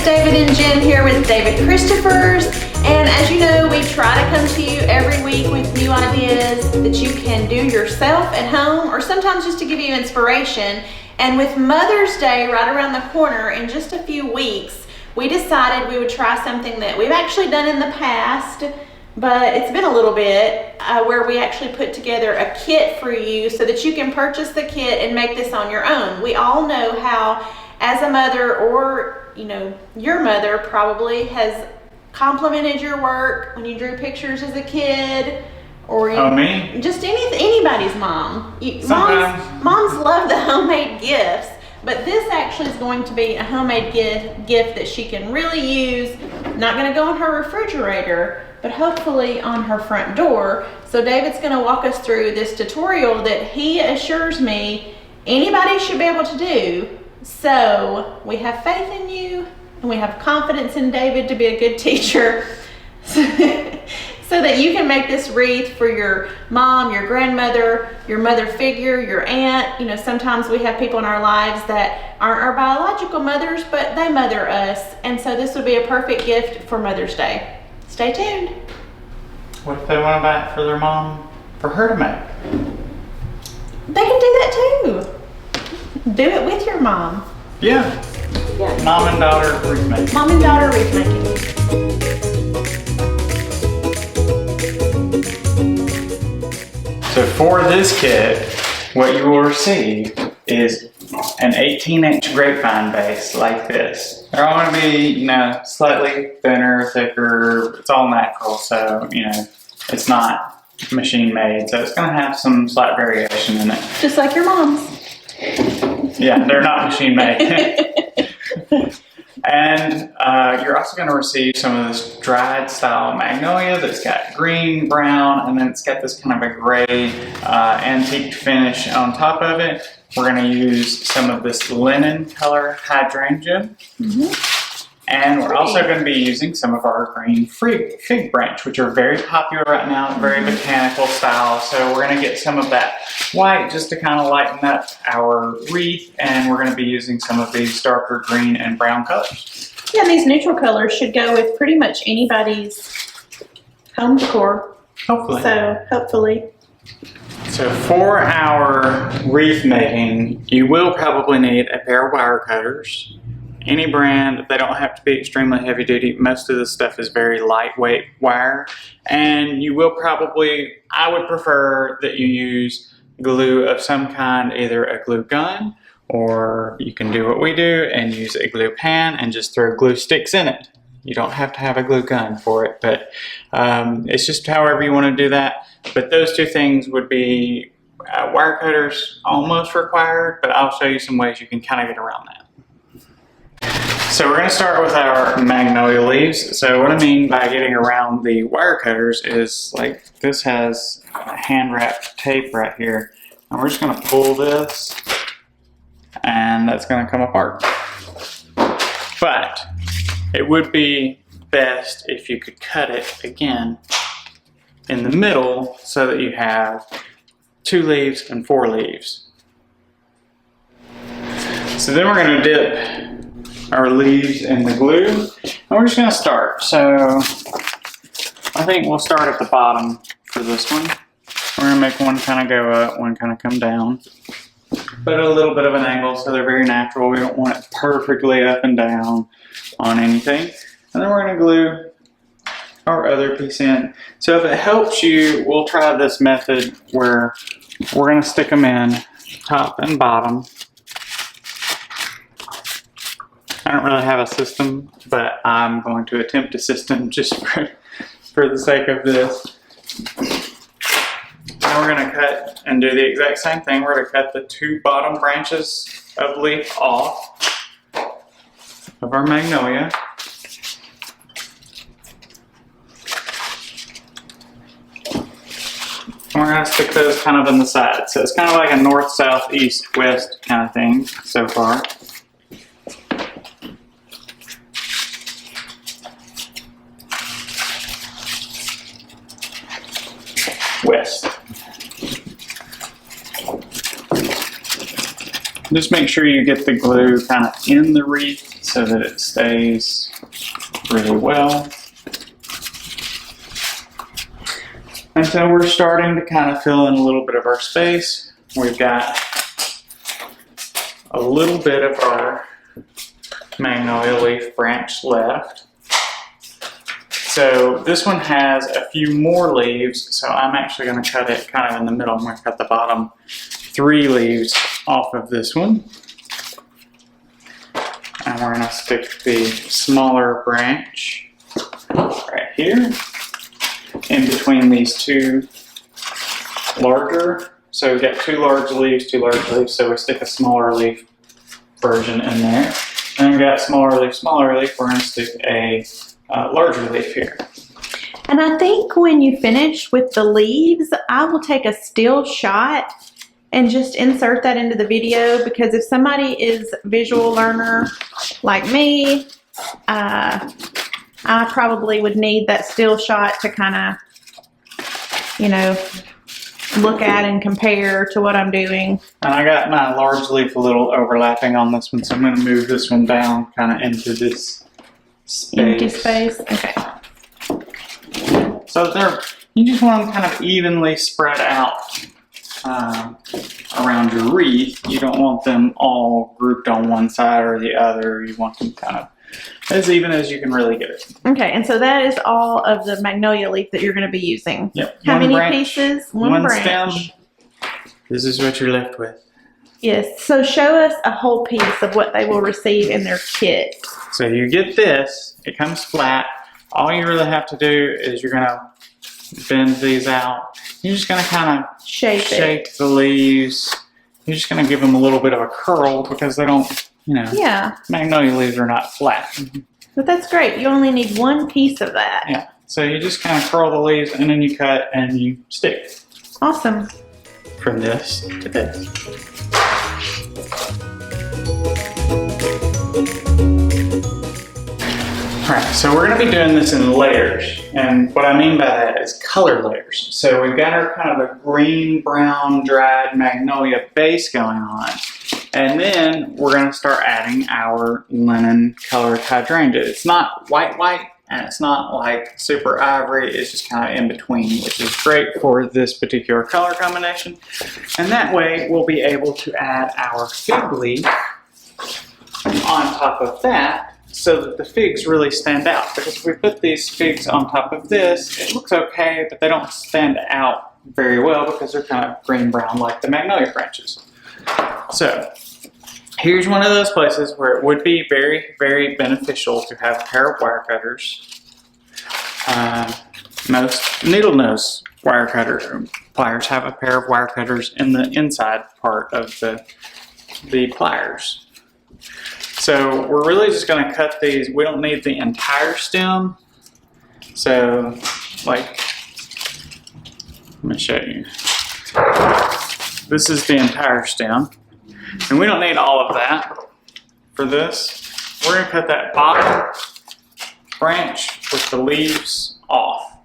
it's David and Jen here with David Christopher's, and as you know, we try to come to you every week with new ideas that you can do yourself at home, or sometimes just to give you inspiration. And with Mother's Day right around the corner in just a few weeks, we decided we would try something that we've actually done in the past, but it's been a little bit, where we actually put together a kit for you so that you can purchase the kit and make this on your own. We all know how, as a mother, or you know, your mother probably has complimented your work when you drew pictures as a kid, or me? Just anybody's mom. Moms love the homemade gifts, but this actually is going to be a homemade gift that she can really use. Not going to go on her refrigerator, but hopefully on her front door. So David's going to walk us through this tutorial that he assures me anybody should be able to do. So we have faith in you, and we have confidence in David to be a good teacher so that you can make this wreath for your mom, your grandmother, your mother figure, your aunt. You know, sometimes we have people in our lives that aren't our biological mothers, but they mother us. And so this would be a perfect gift for Mother's Day. Stay tuned. What if they want to buy it for their mom, for her to make? They can do that too. Do it with your mom. Yeah. Mom and daughter wreath making. Mom and daughter wreath making. So for this kit, what you will receive is an 18-inch grapevine base like this. They're all going to be, you know, slightly thinner, thicker. It's all natural, so, you know, it's not machine made. So it's going to have some slight variation in it. Just like your mom's. Yeah, they're not machine made. And you're also going to receive some of this dried style magnolia that's got green, brown, and then it's got this kind of a gray antique finish on top of it. We're going to use some of this linen color hydrangea. And we're also going to be using some of our green fig branch, which are very popular right now, very botanical style. So we're going to get some of that white just to kind of lighten up our wreath. And we're going to be using some of these darker green and brown colors. Yeah, these neutral colors should go with pretty much anybody's home decor. Hopefully. So for our wreath making, you will probably need a pair of wire cutters. Any brand, they don't have to be extremely heavy duty. Most of this stuff is very lightweight wire. And you will probably, I would prefer that you use glue of some kind, either a glue gun, or you can do what we do and use a glue pan and just throw glue sticks in it. You don't have to have a glue gun for it, but it's just however you want to do that. But those two things would be wire cutters almost required, but I'll show you some ways you can kind of get around that. So we're going to start with our magnolia leaves. So what I mean by getting around the wire cutters is, like, this has hand wrapped tape right here. And we're just going to pull this and that's going to come apart. But it would be best if you could cut it again in the middle so that you have 2 leaves and 4 leaves. So then we're going to dip our leaves in the glue, and we're just going to start. So I think we'll start at the bottom for this one. We're going to make one kind of go up, one kind of come down, but a little bit of an angle so they're very natural. We don't want it perfectly up and down on anything. And then we're going to glue our other piece in. So if it helps you, we'll try this method where we're going to stick them in top and bottom. I don't really have a system, but I'm going to attempt a system just for the sake of this. Now we're going to cut and do the exact same thing. We're going to cut the 2 bottom branches of leaf off of our magnolia. And we're going to stick those kind of in the side. So it's kind of like a north, south, east, west kind of thing so far. West. Just make sure you get the glue kind of in the wreath so that it stays really well. And so we're starting to kind of fill in a little bit of our space. We've got a little bit of our magnolia leaf branch left. So this one has a few more leaves, so I'm actually going to cut it kind of in the middle. I'm going to cut the bottom 3 leaves off of this one. And we're going to stick the smaller branch right here in between these 2 larger. So we've got 2 large leaves, so we stick a smaller leaf version in there. And we've got smaller leaf, we're going to stick a larger leaf here. And I think when you finish with the leaves, I will take a still shot and just insert that into the video, because if somebody is a visual learner like me, I probably would need that still shot to kind of, you know, look at and compare to what I'm doing. And I got my large leaf a little overlapping on this one, so I'm going to move this one down kind of into this space. Empty space, okay. So you just want them kind of evenly spread out around your wreath. You don't want them all grouped on one side or the other. You want them kind of as even as you can really get it. Okay, and so that is all of the magnolia leaf that you're going to be using. Yep. How many branch, pieces? One branch. stem. This is what you're left with. Yes, so show us a whole piece of what they will receive in their kit. So you get this, it comes flat. All you really have to do is you're going to bend these out. You're just going to kind of shape the leaves. You're just going to give them a little bit of a curl because they don't, you know, magnolia leaves are not flat. But that's great. You only need 1 piece of that. Yeah. So you just kind of curl the leaves and then you cut and you stick. Awesome. From this to this. Alright, so we're going to be doing this in layers, and what I mean by that is color layers. So we've got our kind of a green, brown, dried magnolia base going on, and then we're going to start adding our linen colored hydrangea. It's not white, and it's not like super ivory, it's just kind of in between, which is great for this particular color combination. And that way we'll be able to add our fig leaf on top of that, so that the figs really stand out. Because if we put these figs on top of this, it looks okay, but they don't stand out very well because they're kind of green-brown like the magnolia branches. So here's one of those places where it would be very, very beneficial to have a pair of wire cutters. Most needle nose wire cutter pliers have a pair of wire cutters in the inside part of the pliers. So we're really just going to cut these. We don't need the entire stem. So, like, let me show you. This is the entire stem. And we don't need all of that for this. We're going to cut that bottom branch with the leaves off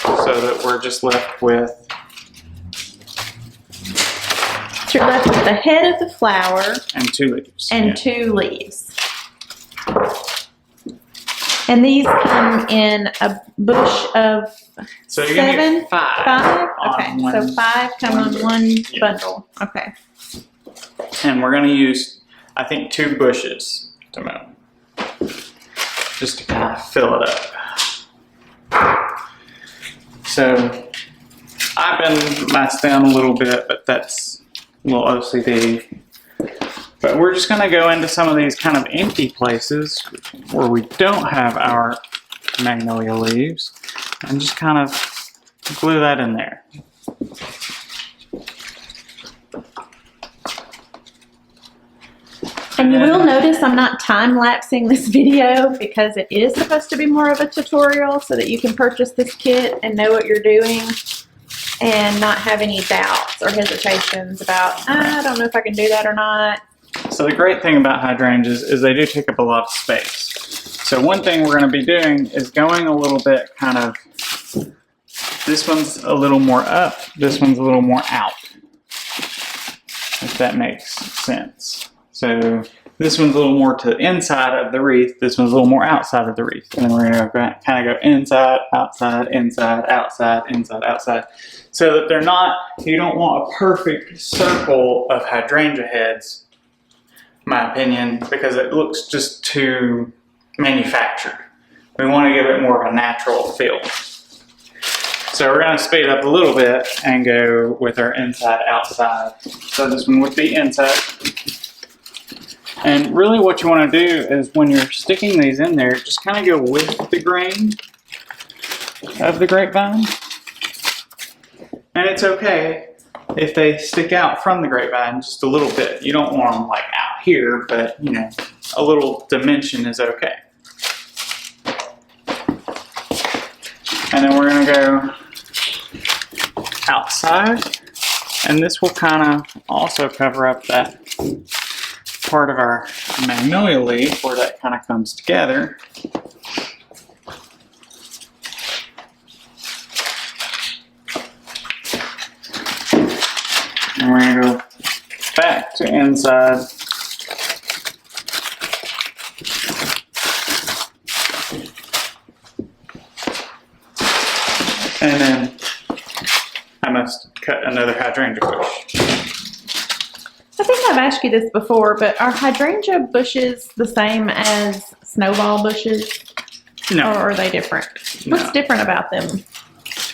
so that we're just left with. So you're left with the head of the flower And 2 leaves. and 2 leaves. And these come in a bush of So you're 7? going to get 5. 5? on Okay, one- so 5 come on one bundle. Okay. And we're going to use, I think, 2 bushes to mow. Just to kind of fill it up. So I bend my stem a little bit, but that's a little OCD. But we're just going to go into some of these kind of empty places where we don't have our magnolia leaves and just kind of glue that in there. And you will notice I'm not time-lapsing this video because it is supposed to be more of a tutorial so that you can purchase this kit and know what you're doing and not have any doubts or hesitations about, I don't know if I can do that or not. So the great thing about hydrangeas is they do take up a lot of space. So one thing we're going to be doing is going a little bit kind of, this one's a little more up, this one's a little more out, if that makes sense. So This one's a little more to the inside of the wreath. This one's a little more outside of the wreath. And then we're going to kind of go inside, outside, inside, outside, inside, outside. So that they're not, you don't want a perfect circle of hydrangea heads, in my opinion, because it looks just too manufactured. We want to give it more of a natural feel. So we're going to speed it up a little bit and go with our inside, outside. So this one would be inside. And really what you want to do is when you're sticking these in there, just kind of go with the grain of the grapevine. And it's okay if they stick out from the grapevine just a little bit. You don't want them like out here, but you know, a little dimension is okay. And then we're going to go outside, and this will kind of also cover up that part of our magnolia leaf where that kind of comes together. And we're going to go back to inside. And then I must cut another hydrangea bush. I think I've asked you this before, but are hydrangea bushes the same as snowball bushes? No. Or are they different? No. What's different about them?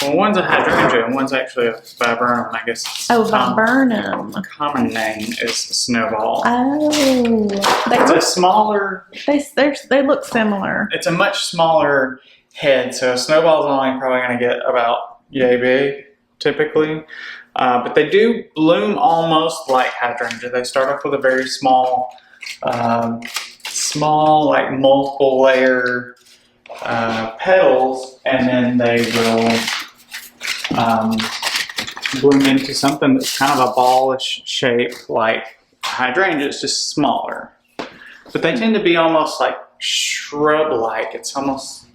Well, one's a hydrangea and one's actually a viburnum, I guess. Oh, viburnum. Common name is snowball. Oh. It's a smaller, They look similar. it's a much smaller head, so a snowball's only probably going to get about yay big, typically. But they do bloom almost like hydrangea. They start off with a very small, like multiple layer petals, and then they will bloom into something that's kind of a ballish shape like hydrangea. It's just smaller. But they tend to be almost like shrub-like. It's almost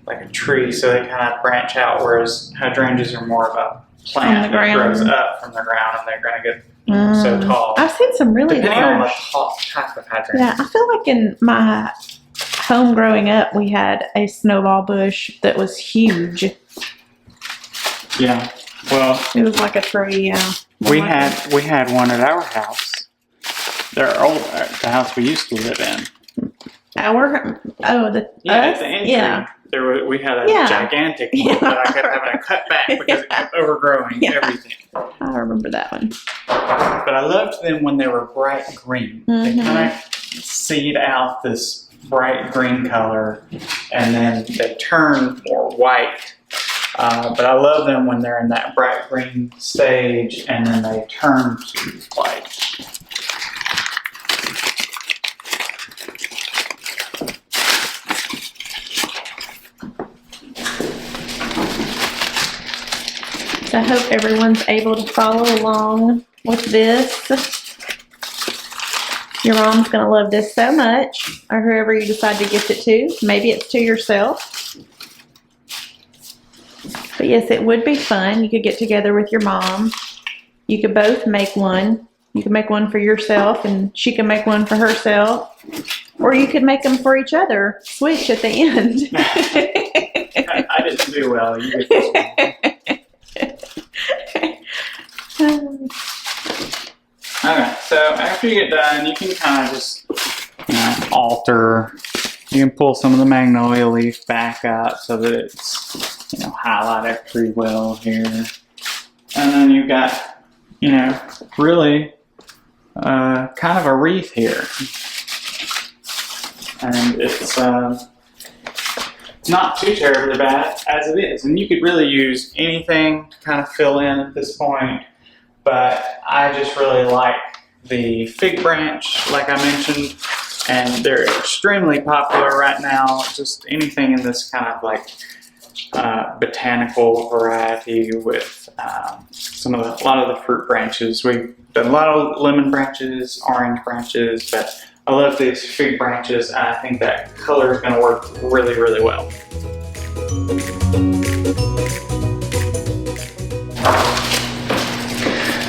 like a tree, so they kind of branch out, whereas hydrangeas are more of a plant that grows up from the ground, and they're going to get so tall. I've seen some really depending on the large. type of hydrangea. Yeah, I feel like in my home growing up, we had a snowball bush that was huge. Yeah. Well, it was like a tree. Yeah. We had one at our house. They're old. The house we used to live in. At the entry. Yeah. We had a gigantic one that I kept having to cut back because it kept overgrowing everything. I remember that one. But I loved them when they were bright green. They kind of seed out this bright green color, and then they turn more white. But I love them when they're in that bright green stage, and then they turn to white. So I hope everyone's able to follow along with this. Your mom's going to love this so much, or whoever you decide to gift it to. Maybe it's to yourself. But yes, it would be fun. You could get together with your mom. You could both make one. You could make one for yourself, and she can make one for herself. Or you could make them for each other. Switch at the end. I didn't do well. You did this one. Okay, so after you get done, you can kind of just, alter. You can pull some of the magnolia leaf back up so that it's, highlighted pretty well here. And then you've got, really kind of a wreath here. And it's not too terribly bad as it is. And you could really use anything to kind of fill in at this point. But I just really like the fig branch, like I mentioned, and they're extremely popular right now. Just anything in this kind of like botanical variety with a lot of the fruit branches. We've done a lot of lemon branches, orange branches, but I love these fig branches, and I think that color is going to work really, really well.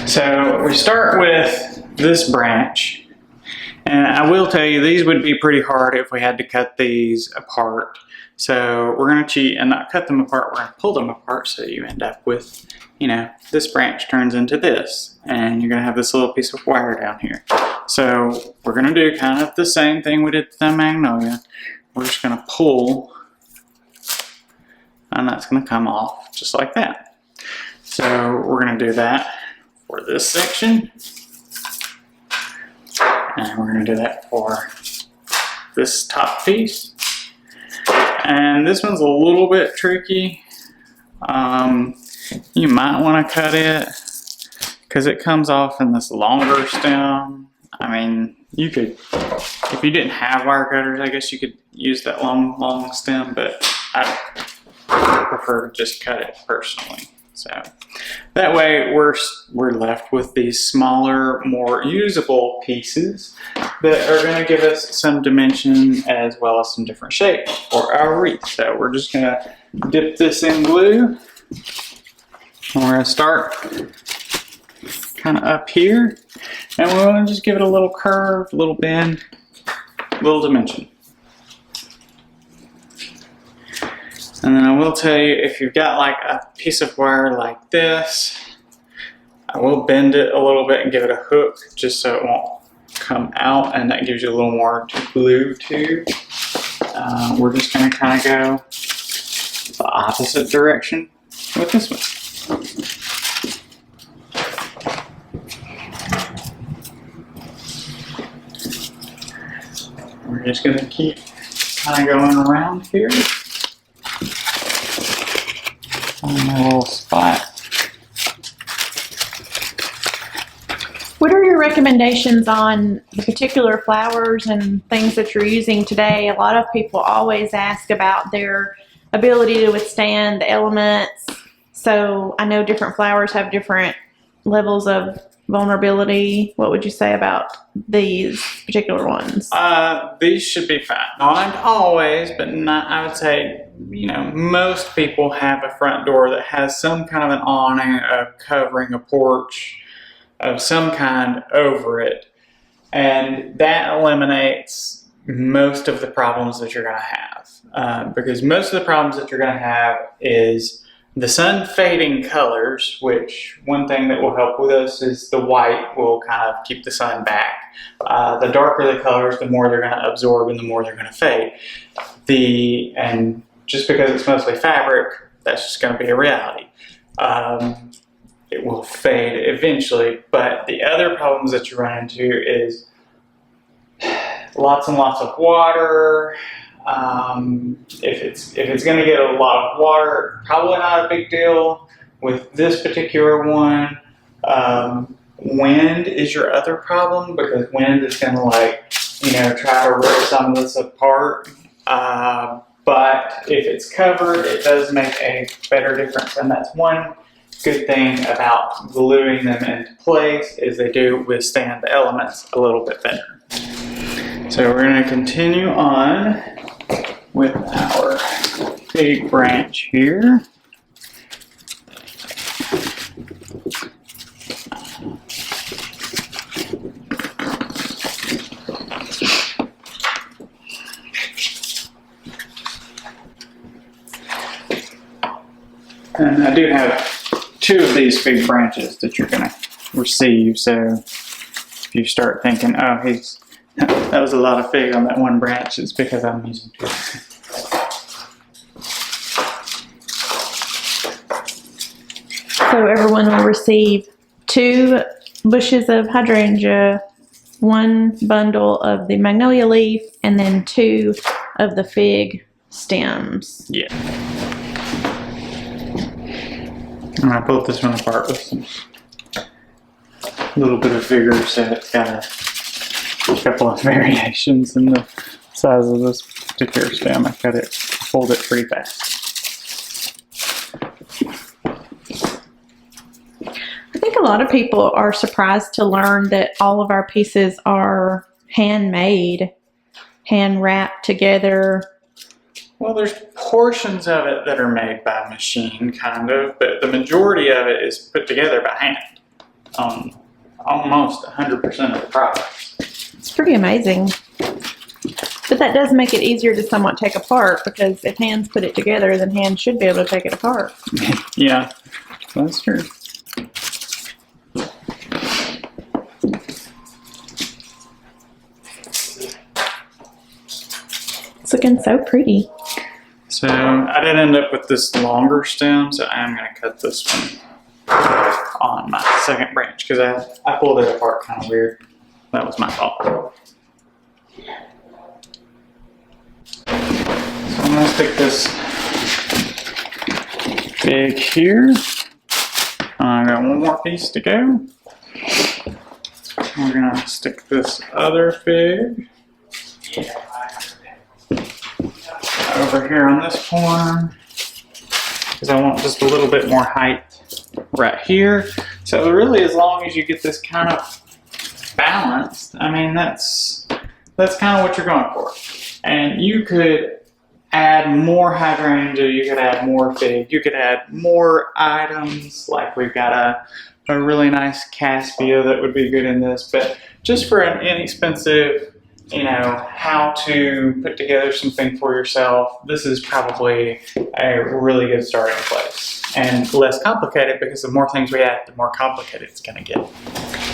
So we start with this branch, And I will tell you, these would be pretty hard if we had to cut these apart. So we're going to cheat and not cut them apart. We're going to pull them apart so you end up with, you know, this branch turns into this. And you're going to have this little piece of wire down here. So we're going to do kind of the same thing we did with the magnolia. We're just going to pull, and that's going to come off just like that. So we're going to do that for this section. And we're going to do that for this top piece. And this one's a little bit tricky. You might want to cut it because it comes off in this longer stem. I mean, you could, if you didn't have wire cutters, I guess you could use that long stem, but I prefer to just cut it personally. So that way we're left with these smaller, more usable pieces that are going to give us some dimension as well as some different shape for our wreath. So we're just going to dip this in glue. And we're going to start kind of up here, and we're going to just give it a little curve, a little bend, a little dimension. And then I will tell you, if you've got like a piece of wire like this, I will bend it a little bit and give it a hook just so it won't come out, and that gives you a little more to glue to. We're just going to kind of go the opposite direction with this one. We're just going to keep kind of going around here. On my little spot. What are your recommendations on the particular flowers and things that you're using today? A lot of people always ask about their ability to withstand the elements. So I know different flowers have different levels of vulnerability. What would you say about these particular ones? These should be fine. Not always, but not, I would say, you know, most people have a front door that has some kind of an awning, a covering, a porch of some kind over it. And that eliminates most of the problems that you're going to have. Because most of the problems that you're going to have is the sun fading colors, which one thing that will help with us is the white will kind of keep the sun back. The darker the colors, the more they're going to absorb and the more they're going to fade. And just because it's mostly fabric, that's just going to be a reality. It will fade eventually, but the other problems that you run into is lots and lots of water. If it's going to get a lot of water, probably not a big deal. With this particular one, wind is your other problem, because wind is going to, like, you know, try to rip some of this apart. But if it's covered, it does make a better difference, and that's one good thing about gluing them into place, is they do withstand the elements a little bit better. So we're going to continue on with our big branch here. And I do have two of these big branches that you're going to receive, so if you start thinking, oh, that was a lot of fig on that one branch, it's because I'm using two. So everyone will receive 2 bushes of hydrangea, 1 bundle of the magnolia leaf, and then 2 of the fig stems. Yeah. And I pulled this one apart with some little bit of vigor, so it's got a couple of variations in the size of this particular stem. I pulled it pretty fast. I think a lot of people are surprised to learn that all of our pieces are handmade, hand wrapped together. Well, there's portions of it that are made by machine, kind of, but the majority of it is put together by hand on almost 100% of the products. It's pretty amazing. But that does make it easier to somewhat take apart, because if hands put it together, then hands should be able to take it apart. Yeah, that's true. It's looking so pretty. So I did end up with this longer stem, so I'm going to cut this one on my second branch because I pulled it apart kind of weird. That was my fault. So I'm going to stick this fig here. I got one more piece to go. We're going to stick this other fig over here on this corner because I want just a little bit more height right here. So really, as long as you get this kind of balanced, I mean, that's kind of what you're going for. And you could add more hydrangea, you could add more fig, you could add more items, like we've got a really nice cassia that would be good in this, but just for an inexpensive, you know, how to put together something for yourself, this is probably a really good starting place. And less complicated, because the more things we add, the more complicated it's going to get.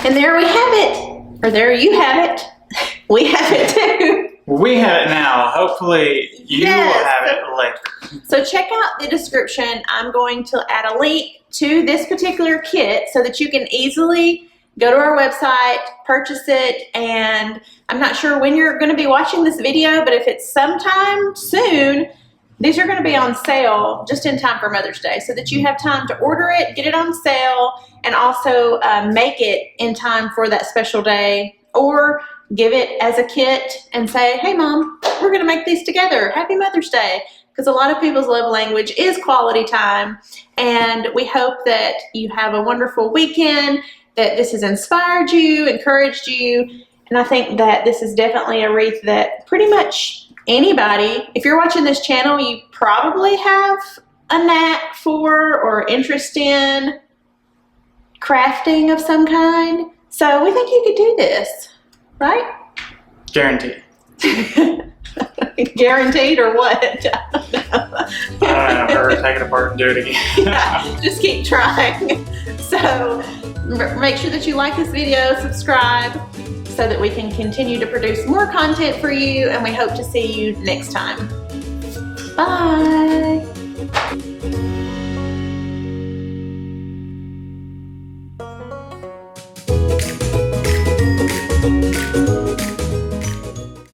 And there we have it. Or there you have it. We have it too. We have it now. Hopefully you will have it later. So check out the description. I'm going to add a link to this particular kit so that you can easily go to our website, purchase it, and I'm not sure when you're going to be watching this video, but if it's sometime soon, these are going to be on sale just in time for Mother's Day, so that you have time to order it, get it on sale, and also make it in time for that special day, or give it as a kit and say, hey Mom, we're going to make these together. Happy Mother's Day. Because a lot of people's love language is quality time, and we hope that you have a wonderful weekend, that this has inspired you, encouraged you, and I think that this is definitely a wreath that pretty much anybody, if you're watching this channel, you probably have a knack for or interest in crafting of some kind. So we think you could do this, right? Guaranteed. Guaranteed or what? I don't know, or take it apart and do it again. Yeah, just keep trying. So make sure that you like this video, subscribe, so that we can continue to produce more content for you, and we hope to see you next time. Bye.